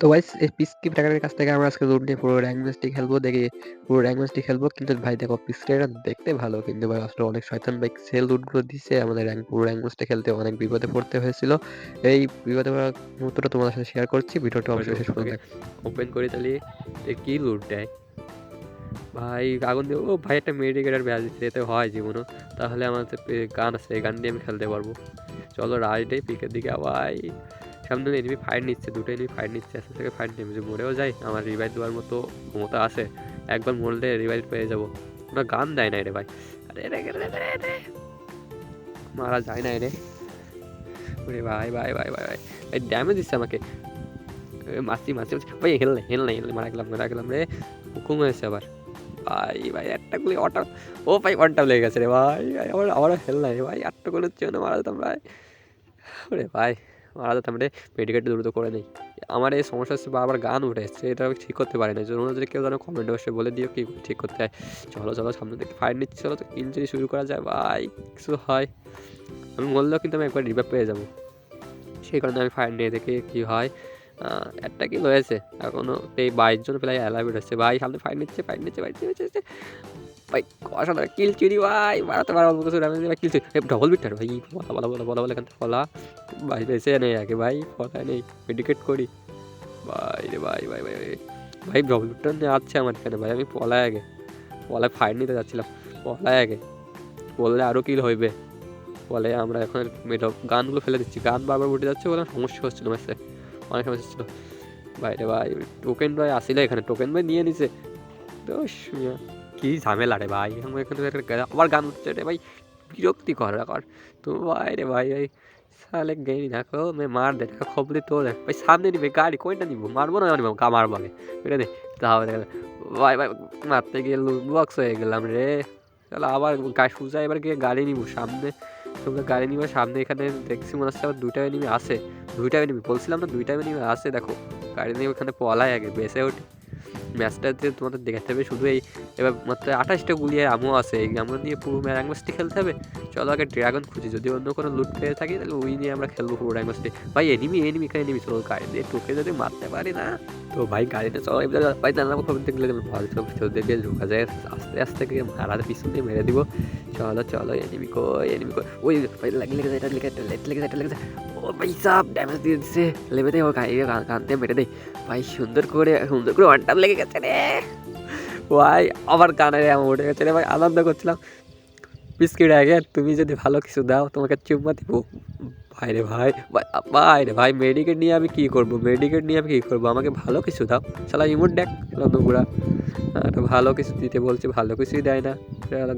তো গাইস এই পিসকিপ ট্র্যাকারের কাছ থেকে আমরা আজকে লুট নিয়ে পুরো র‍্যাঙ্ক ম্যাচটি খেলবো। দেখি পুরো র‍্যাঙ্ক ম্যাচটি খেলবো। কিন্তু ভাই দেখো পিসকিপটা দেখতে ভালো কিন্তু ভাই আসলে অনেক শয়তান ভাই সে লুটগুলো দিছে আমাদের পুরো র‍্যাঙ্ক ম্যাচটা খেলতে অনেক বিপদে পড়তে হয়েছিল। এই বিপদে পড়ার মুহূর্তটা তোমাদের সাথে শেয়ার করছি। ভিডিওটা অবশ্যই শেষ পর্যন্ত দেখো। ওপেন করি তাহলে কি লুট দেয় ভাই আগুন দিয়ে। ও ভাই একটা মেডিকেটার ব্যাজ দিচ্ছে, এতে হয় জীবনও। তাহলে আমার গান আছে, এই গান দিয়ে আমি খেলতে পারবো। চলো রাইটে পিকের দিকে। ভাই সামনে এনিমি ফাইট নিচ্ছে, দুটো এনিমি ফাইট নিচ্ছে, আস্তে থেকে ফাইট নেমে যে মরেও যায় আমার রিভাইভ দেওয়ার মতো ক্ষমতা আছে। একবার মরলে রিভাইভ পেয়ে যাবো। ওরা গান দেয় না রে ভাই। আরে মারা যায় না রে। ওরে ভাই ভাই ভাই ভাই ভাই ভাই ড্যামেজ দিচ্ছে আমাকে। মাসি মাসি ভাই হেল নাই মারা গেলাম রে। হুকুম হয়েছে আবার। ভাই ভাই একটা গুলি অটা। ও ভাই ওয়ানটা লেগে গেছে রে ভাই। আমারও হেল নাই ভাই, আটটা গুলোর জন্য মারা যেতাম ভাই। ওরে ভাই মারা যেতাম রে। মেডিকেটটা দ্রুত করে নেই। আমার এই সমস্যা হচ্ছে বারবার গান উঠে এসছে, এটা আমি ঠিক করতে পারি না। জন্য যদি কেউ যেন কমেন্ট বসে বলে দিও কি ঠিক করতে হয়। চলো চলো সামনে থেকে ফাইট নিচ্ছে, চলো তো কিল যদি শুরু করা যায় ভাই কিছু হয়। আমি বললেও কিন্তু আমি একবার রিভাইভ পেয়ে যাবো। সেই কারণে আমি ফাইট নিয়ে দেখি কী হয়। একটা কিল হয়েছে, এখনও এই 22 জন প্রায় অ্যালাইভ হচ্ছে ভাই। সামনে ফাইট নিচ্ছে ভাই অসাধারণ কিল চুরি ভাই। মারাতে পারা অল্প কিছু ড্যামেজ ভাই, কিল চুরি ডবল বিটার ভাই। বলা এখান থেকে ফলা ভাই বেঁচে নেই আগে ভাই, ফলায় নেই মেডিকেট করি ভাই রে ভাই ভাই ভাই ভাই ভাই ডবল বিটার নিয়ে আসছে আমার এখানে ভাই। আমি পলায় ফাইট নিতে যাচ্ছিলাম, পলায় আগে বললে আরও কিল হইবে বলে। আমরা এখন গানগুলো ফেলে দিচ্ছি, গান বারবার উঠে যাচ্ছে বলে সমস্যা হচ্ছিলো ম্যাচে, অনেক সমস্যা ছিল ভাই রে ভাই। টোকেন ভাই আসিলে এখানে টোকেন ভাই নিয়ে নিছে। দোষ কি ঝামেলা রে ভাই। এখানে আবার গান উঠছে রে ভাই, বিরক্তিকর কর তো ভাই রে ভাই ভাই। সালে গেই না কো মে মার দে খবরে তো ভাই। সামনে নিবে গাড়ি, কোনটা নিব? মারবো না মারবো আগে এটা দে। তাহলে ভাই ভাই মারতে গিয়ে বক্স হয়ে গেলাম রে। তাহলে আবার সোজা এবার গিয়ে গাড়ি নিব সামনে। তোমরা গাড়ি নিবে সামনে। এখানে দেখছি মনে হচ্ছে আবার দুইটা এনিমি আসে। দুইটা এনিমি বলছিলাম না, দুইটা এনিমি আসে। দেখো গাড়ি নিয়ে ওখানে পলায় আগে বেসে ওঠে। ম্যাচটাতে তোমাদের দেখাতে হবে শুধু এই এবার মাত্র 28টা গুলি আর আমও আছে। এই আমরা নিয়ে পুরো র্যাঙ্ক ম্যাচটি খেলতে হবে। চলো আগে ড্রাগন খুঁজি, যদি অন্য কোনো লুট পেয়ে থাকি তাহলে ওই নিয়ে আমরা খেলবো পুরো র্যাঙ্ক ম্যাচটি। ভাই এনিমি চলো গাড়ি দিয়ে টোকে যদি মারতে পারি না তো ভাই গাড়িতে চলো ভাই জানলাম খবর দেখলে ভয় তো ভিতর দিকে ঢোকা যায়। আস্তে আস্তে গিয়ে মারার পিছন দিয়ে মেরে দিব। চলো এনিমি কই ওই ভাই লেগে যায়, এটা লেগে যায়। ও ভাই সাব ড্যামেজ দিয়ে দিচ্ছে, লেবে দেয় ও গাড়ি কানতে মেরে দেয় ভাই। সুন্দর করে ওয়ানটাপ লেগে গেছে রে ভাই। আবার কানে এমন উঠে গেছে রে ভাই, আনন্দ করছিলাম। বিস্কিট আগে তুমি যদি ভালো কিছু দাও তোমাকে চুম্মা দিব ভাই রে ভাই। ভাই রে ভাই মেডিকেট নিয়ে আমি কী করবো? আমাকে ভালো কিছু দাও। শালা ইমোট দেখ নোংরা। একটা ভালো কিছু দিতে বলছে, ভালো কিছুই দেয় না।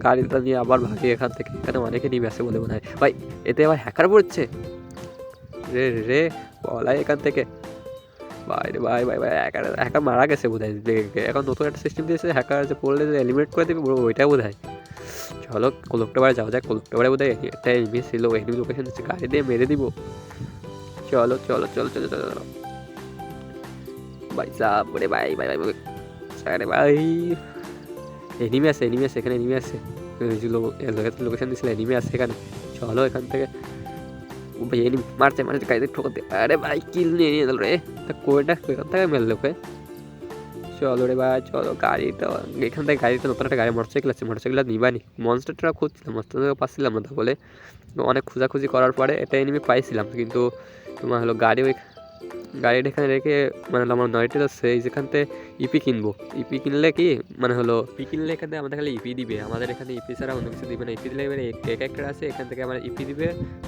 গাড়িটা নিয়ে আবার ভাগি এখান থেকে। এখানে অনেকে নিয়ে আসে বলে মনে হয় ভাই। এতে আবার হ্যাকার পড়ছে রে বলাই এখান থেকে ভাই রে ভাই ভাই ভাই। হ্যাকার মারা গেছে বোধ হয়। এখন নতুন একটা সিস্টেম দিয়েছে, হ্যাকার যে পড়লে যে এলিমিনেট করে দেবে ওইটা বোধ হয়। চলো কোলকটাবারে যাওয়া যায়। কোলকটাবারে বোধ হয় একটা এনিমি ছিল, এনিমি লোকেশন দিচ্ছে, গাড়ি দিয়ে মেরে দিব। চলো ভাই সাব রে ভাই ভাই ভাই আরে ভাই। এনিমি আছে এখানে এনিমি আছে। লোকেশন দিয়েছিল এনিমি আছে এখানে। চলো এখান থেকে ভাই এনিমি মারছে গাড়িতে ঠোকাতে। আরে ভাই কিল নিয়ে নিল রে। তা কোয়েটা এখান থেকে মেরলো ওকে। চলো রে ভাই চলো। গাড়িটা এখান থেকে নতুন একটা গাড়ি মোটরসাইকেল আছে, মোটরসাইকেলটা নিবানি। মনস্টারটা খুঁজছিলাম, মনস্টারটা পাচ্ছিলাম না, তা বলে অনেক খোঁজাখুঁজি করার পরে এটা এনিমি পাইছিলাম। কিন্তু তোমার হলো গাড়িটা এখানে রেখে মানে আমার নয়টা আছে যেখান থেকে ইপি কিনবো। ইপি কিনলে কি মানে হলো কিনলে এখান থেকে আমাদের খালি ইপি দিবে। আমাদের এখানে ইপি ছাড়া অন্য কিছু দিবে না। ইপি দিলে এবারে এক একটা আছে, এখান থেকে আমার ইপি দিবে।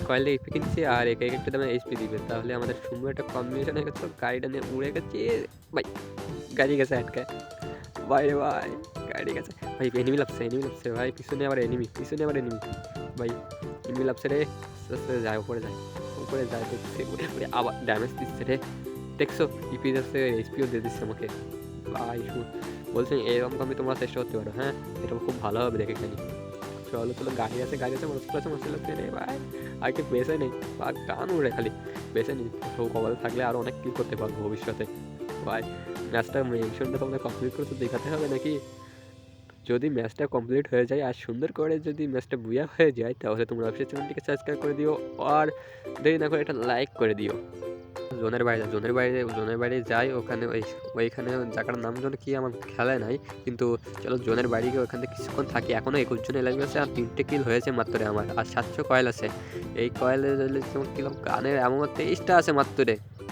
কয়েলটা ইপি কিনছি আর একটা দামে এইচপি দিবে। তাহলে আমাদের সুন্দর একটা কম্বিনেশন হয়ে গেছে। গাড়িটা নিয়ে উড়ে গেছে ভাই। গাড়ি গেছে আটকে বাইরে ভাই। গাড়ি গেছে ভাই। এনিমি লাগছে ভাই। পিছনে আবার এনিমি ভাই। এনিমি লাগছে রে। আস্তে আস্তে যায় উপরে যায় দেখছে আবার ড্যামেজ দিচ্ছে রে। দেখছো ইপি যাচ্ছে, এইচপিও দিয়ে দিচ্ছে আমাকে ভাই। বলছে এরকম আমি তোমরা চেষ্টা করতে পারো। হ্যাঁ এটা খুব ভালো হবে দেখে খালি। চলো গাড়ি আছে মোটরসাইকেল আছে রে ভাই। আর কি বেঁচে নেই বা গান উড়ে খালি বেঁচে নেই। কপালে থাকলে আর অনেক কিছু করতে পারবো ভবিষ্যতে ভাই। ম্যাচটা মেনশনটা তোমাদের কমপ্লিট করে তো দেখাতে হবে নাকি? যদি ম্যাচটা কমপ্লিট হয়ে যায় আর সুন্দর করে যদি ম্যাচটা বুয়া হয়ে যায় তাহলে তোমরা অবশ্যই চ্যানেলটিকে সাবস্ক্রাইব করে দিও আর দেরি না করে একটা লাইক করে দিও। জোনের বাইরে যাই, ওখানে ওইখানে জায়গাটার নাম যেন কি আমার খেলায় নাই, কিন্তু চলো জোনের বাড়ি গিয়ে ওখান থেকে কিছুক্ষণ থাকি। এখনও 21 জন এলাকা আছে, আর 3টে কিল হয়েছে মাত্র আমার, আর 700 কয়েল আছে। এই কয়েলে যেমন কিলাম গানের এমন 23টা আছে মাত্র,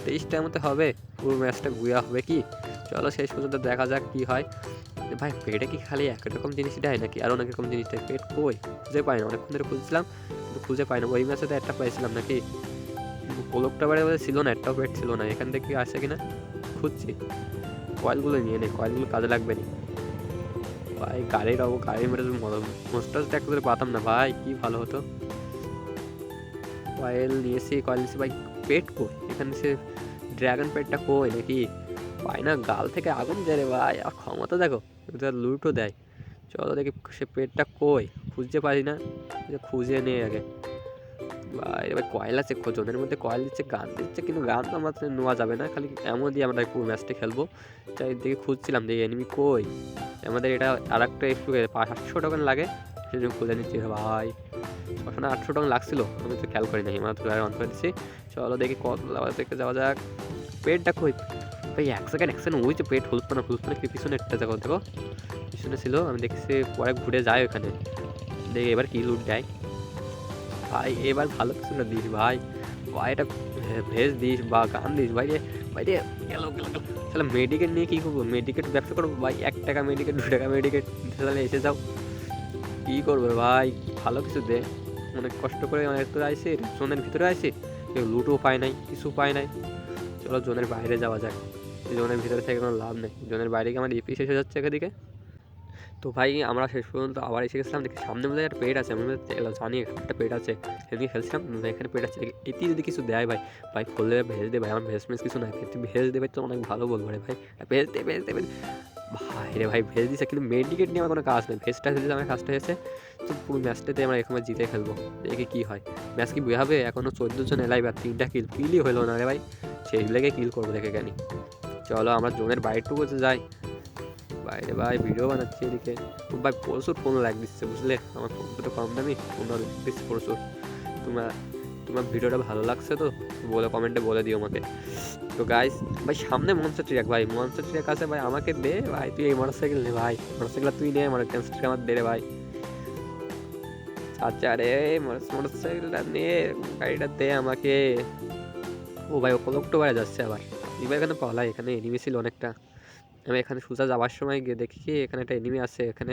23টার মধ্যে হবে পুরো ম্যাচটা গুয়া হবে কি। চলো শেষ পর্যন্ত দেখা যাক কি হয়। ভাই পেটে কি খালি একরকম জিনিস দেয় নাকি আরও অনেক রকম জিনিস দেয়? পেট কই খুঁজে পাই না, অনেকক্ষণ ধরে খুঁজছিলাম কিন্তু খুঁজে পাই না। ওই ম্যাচে তো একটা পাইছিলাম নাকি, পোলকটা বাড়ি বলে ছিল না, একটাও পেট ছিল না। এখান থেকে আসে কিনা খুঁজছি, কয়েলগুলো নিয়ে নেই, কয়েলগুলো কাজে লাগবে না ভাই। গাড়ির মেরে মোস্টাস একটা করে পাতাম না ভাই, কি ভালো হতো। কয়েল নিয়েছি ভাই। পেট কই এখানে, সে ড্রাগন পেটটা কই নাকি পাই না। গাল থেকে আগুন দেয় রে ভাই, আর ক্ষমতা দেখো, লুটও দেয়। চলো দেখি সে পেটটা কই, খুঁজতে পারি না, খুঁজে নিয়ে আগে ভাই। এবার কয়েল আছে, খোঁজনের মধ্যে কয়েল দিচ্ছে, গান দিচ্ছে, কিন্তু গান তো আমাদের নেওয়া যাবে না, খালি এমন দিয়ে আমরা পুরো ম্যাচটা খেলবো। তাই দিকে খুঁজছিলাম যে এনিমি কই। আমাদের এটা আর একটা একটু 800 টোকেন লাগে, সেজন্য খুঁজে নিচ্ছি ভাই। 800 টোকেন লাগছিল, আমি তো খেয়াল করি না, মাত্র অন করে দিচ্ছি। চলো দেখি কত দেখতে যাওয়া যাক। পেটটা কই ভাই, এক সেকেন্ড ওই যে পেট হলুদ পানা পিছনে একটা দেখো দেখো, পিছনে ছিল, আমি দেখছি পরে ঘুরে যাই ওখানে, দেখি এবার কি লুট দেয় ভাই। এবার ভালো কিছু না দিস ভাই, ভাই এটা ভেজ দিস বা গান দিস ভাই রে। ভাই রে গেল তাহলে মেডিকেট নিয়ে কী করবো? মেডিকেট ব্যবসা করবো ভাই, 1 টাকা মেডিকেট, 2 টাকা মেডিকেট, তাহলে এসে যাও। কী করবে ভাই, ভালো কিছু দে। অনেক কষ্ট করে অনেক তো আইসি, জোনের ভিতরে আইসি, কেউ লুটও পায় নাই, কিছু পায় নাই। চলো জোনের বাইরে যাওয়া যাক, জোনের ভিতরে থেকে কোনো লাভ নেই। জোনের বাইরে গিয়ে আমার ইপি শেষ হয়ে যাচ্ছে এদিকে। তো ভাই আমরা শেষ পর্যন্ত আবার এসে গেছিলাম, দেখি সামনে বোধহয় একটা পেট আছে, আমি জানি একটা পেট আছে, সেদিকে খেলছিলাম এখানে পেট আছে, দেখি এটি যদি কিছু দেয় ভাই, ভাই খুললে ভেজ দে ভাই, আমার ভেজ মেজ কিছু নাই, তুই ভেজ দেবে তো অনেক ভালো বলবো রে ভাই, ভেজ দে ভাই রে ভাই। ভেজ দিচ্ছে কিন্তু মেডিকেট নিয়ে আমার কোনো কাজ নেই, ভেজটা যদি আমার কাজটা হয়েছে তো পুরো ম্যাচটাতে আমরা এরকম জিতে খেলবো, দেখি কী হয়। ম্যাচ কি বই হবে, এখনও 14 জন এলাই, আর 3টা কিলই হলো না রে ভাই, সেই লেগে কিল করবো দেখে কেন। চলো আমরা জোনের বাইরটুকু যাই বাইরে ভাই, ভিডিও বানাচ্ছি এদিকে ভাই, প্রচুর ফোন লাগ দিচ্ছে বুঝলে, আমার ফোন তো কম দামি, ফোন দিচ্ছে প্রচুর। তোমার তোমার ভিডিওটা ভালো লাগছে তো বলে কমেন্টে বলে দিও আমাকে। তো গাইস ভাই সামনে মনস্টার ট্রাক ভাই, মনস্টার ট্রাক আছে ভাই, আমাকে দে ভাই, তুই এই মোটরসাইকেল নে ভাই, মোটরসাইকেল তুই নে, আমার ট্রাক আমার দে রে ভাই। আচ্ছা রে মোটরসাইকেলটা নে, গাড়িটা দে আমাকে। ও ভাই ও কত বাইরে যাচ্ছে আবার, এবার এখানে পলাই, এখানে এনিমি ছিল অনেকটা। আমি এখানে সোজা যাওয়ার সময় গিয়ে দেখি কি এখানে একটা এনিমি আছে, এখানে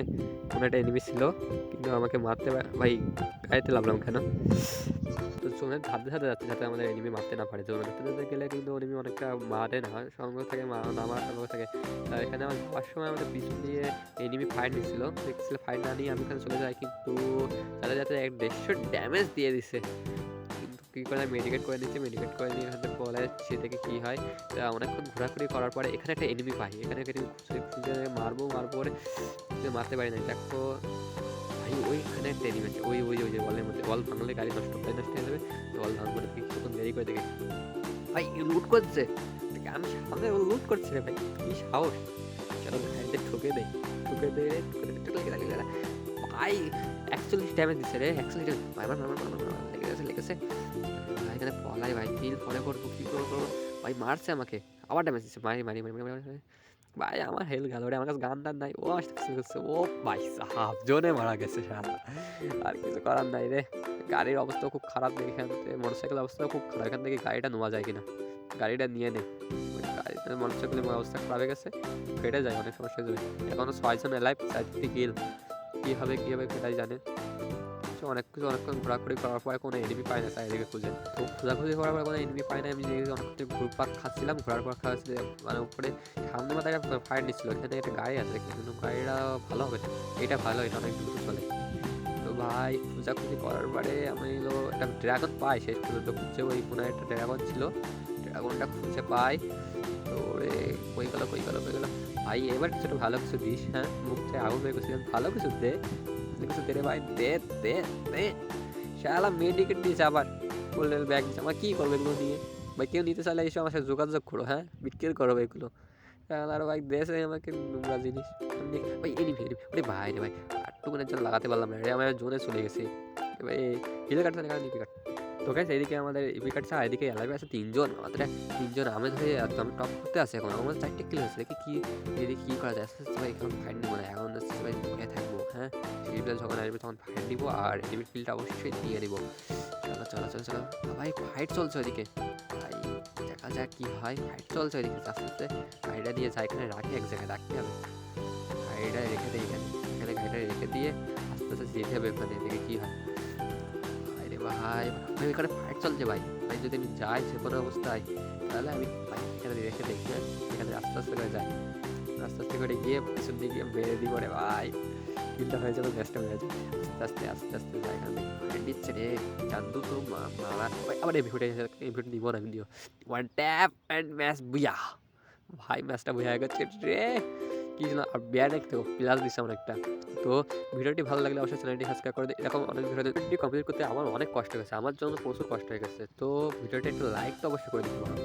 কোনো একটা এনিমি ছিল, কিন্তু আমাকে মারতে ভাই গাড়িতে লাভলাম কেন? তো জোনের ধাতে যাচ্ছে, যাতে আমাদের এনিমি মারতে না পারে। জোনের ধাতে গেলে কিন্তু এনিমি অনেকটা মারে না, সঙ্গ থেকে না মারার সঙ্গ থেকে। এখানে আমার যাওয়ার সময় আমাদের পিছন দিয়ে এনিমি ফাইট নিচ্ছিল, দেখছিল ফাইট না নিয়ে আমি এখানে চলে যাই, কিন্তু যাতে 150 ড্যামেজ দিয়ে দিছে। কিন্তু কী করে মেডিকেট করে নিচ্ছে, মেডিকেট করে নিয়ে এখান থেকে পলায় যাচ্ছে, দেখে কী হয়। অনেকক্ষণ ঘোরাঘুরি করার পরে এখানে একটা এনিমি পাই, এখানে একটা খুঁজে মারবো পরে মারতে পারি না। দেখো ভাই ওইখানে একটা এনিমি আছে, ওই যে ওয়ালের মধ্যে, ওয়াল ভাঙলে গাড়ি নষ্ট হয়ে যাবে, ওয়াল ভাঙবো না, কিছুক্ষণ দেরি করে দেখে ভাই লুট করছে, আমি সামনে ও লুট করছে রে ভাই, কি সাহস। চলো গাড়িতে ঠুকে দেয় ভাই, 41 ড্যামেজ দিচ্ছে রে, 41 লেগেছে ভাই। এখানে পলাই ভাই, কিল পরে করবো, কি করবো ভাই, মারছে আমাকে, আবার ড্যামেজ দিচ্ছে, মারি ভাই। আমার হেল গেল রে, আমার কাছে গান টান নাই, ও আসতে ও ভাই সাহাব জোনে মারা গেছে সারা, আর কিছু করার নাই রে। গাড়ির অবস্থা খুব খারাপ, দেখি এখান থেকে মোটরসাইকেলের অবস্থা খুব খারাপ, এখান থেকে গাড়িটা নেওয়া যায় কিনা, গাড়িটা নিয়ে নে। গাড়িতে মোটরসাইকেলের অবস্থা খারাপ হয়ে গেছে, ফেটে যায়, অনেক সমস্যা হয়ে যাবে। এখনো 6 জন এলাইভ, 4টি কিল, কী হবে সেটাই জানে। অনেকক্ষণ ঘোরাঘুরি করার পরে কোনো এনিমি পাই না চারিদিকে খুঁজে, তো খোঁজাখুঁজি করার পরে কোনো এনিমি পাই না। আমি অনেকক্ষণ ঘুরপাক খাচ্ছিলাম, ঘোরার পর খাচ্ছি মানে উপরে সামনে মাথায় একটা ফায়ার নিচ্ছিল, এখানে একটা গাড়ি আছে, কিন্তু গাড়িটা ভালো হবে না, এটা ভালো, এটা অনেক দ্রুত চলে। তো ভাই খোঁজাখুঁজি করার পরে আমি একটা ড্রাগন পাই, শেষ পর্যন্ত খুঁজে, ওই কোনো একটা ড্রাগন ছিল, ড্রাগনটা খুঁজে পাই। তো রে কই গেল ভাই, এবার কিছুটা ভালো কিছু দিস, হ্যাঁ মুখ থেকে আগুন বের করছিলাম, ভালো কিছু দে, কিছু দে রে ভাই, দে শালা মেডিকেট দিয়েছে আবার, বললেন ব্যাগ দিচ্ছে, আমার কী করবে এগুলো নিয়ে ভাই? কেউ নিতে চাইলে এসে আমার সাথে যোগাযোগ করো, হ্যাঁ বিক্রি করো এগুলো। আর ভাই দেশে আমাকে নোংরা জিনিস ভাই, এনিমি ওরে ভাই রে ভাই, আটটুকুনের জন্য লাগাতে পারলাম না রে, আমার জোনে চলে গেছি ভাই। হিলে কাটতে নিপি কাট তো গাইস এইদিকে আমাদের উইকেট ছাড়া এদিকে লাইভে আছে 3 জন, আমাদের 3 জন আমি ধরে আমি টপ করতে আছি এখন, আমার 4টা কিল হয়েছে, দেখি কি এদিকে কি করা যায়। আস্তে আস্তে ভাই এখন ফাইট নিবো না, এখন আস্তে ভাই বসে থাকবো, হ্যাঁ সিরিয়াল যখন আসবে তখন ফাইট নিব আর এনিমির কিলটা অবশ্যই নিয়ে নিব। চলো চলো চলো চলো ভাই, ফাইট চলছে ওইদিকে ভাই, দেখা যাক কি হয়। ফাইট চলছে ওইদিকে, আস্তে আস্তে গাড়িটা দিয়ে যাই এখানে রাখি, এক জায়গায় রাখতে হবে, গাড়িটা রেখে দিই এখানে, এখানে গাড়িটা রেখে দিয়ে আস্তে আস্তে যেতে হবে ওখানে, দেখে কি হয়। আরে ভাই ভাই এখানে ফাইট চলছে ভাই, ভাই যদি আমি যাই যে কোনো অবস্থায় তাহলে আমি ভাই এখানে রেখে দেখি, হ্যাঁ এখানে আস্তে আস্তে করে যাই, আস্তে আস্তে করে গিয়ে পিছন দিকে বেড়ে দিব রে ভাই, কিলটা হয়ে যাবে, ম্যাচটা হয়ে যাবে। আস্তে আস্তে আস্তে আস্তে যাই, এখানে ফাইট দিচ্ছে রে চান্দু তো মারা ভাই, আবার এমভিউটা দিব না video, one tap and match বুয়া ভাই, ম্যাচটা বুয়া হয়ে গেছে রে, কি যেন আর ব্যাড একটা প্লাস দিচ্ছে আমার একটা। তো ভিডিওটি ভালো লাগলে অবশ্যই চ্যানেলটি সাবস্ক্রাইব করে দিই, এরকম অনেক ভিডিও কমপ্লিট করতে আমার অনেক কষ্ট হয়ে গেছে, আমার জন্য প্রচুর কষ্ট হয়ে গেছে। তো ভিডিওটা একটু লাইক তো অবশ্যই করে দিতে পারো।